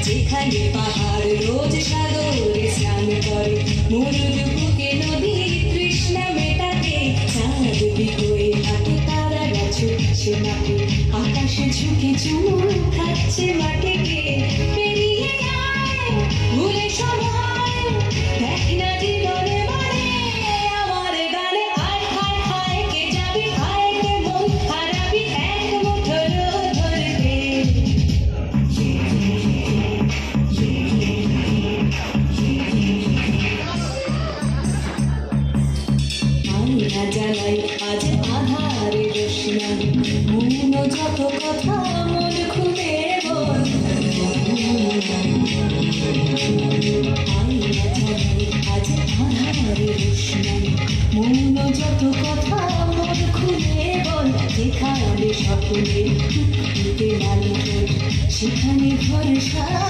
যেখানে পাহাড় রোজ সাগরে স্নান করে মরুর বুকে নদী তৃষ্ণা মেটাতে চাঁদ বিকোয়ে হাঁটে তারারা ছুটছে মাঠে আকাশে ঝুঁকে চুমুক খাচ্ছে মাটিকে পেরিয়ে যায় ভুলে সবাই দেখ না জীবনে মানে আমার গানে আয় হায় হায় কে যাবি আয় কে মন হারাবি এক মুঠো রোদ ধরতে জানাই আজ আধারে রোশনাই মন যত কথা মন খুলে বল আজ আধারে রোশনাই মন যত কথা মন খুলে বল যেখানে সকলে টুকটুকে লাল সেখানে ভরসা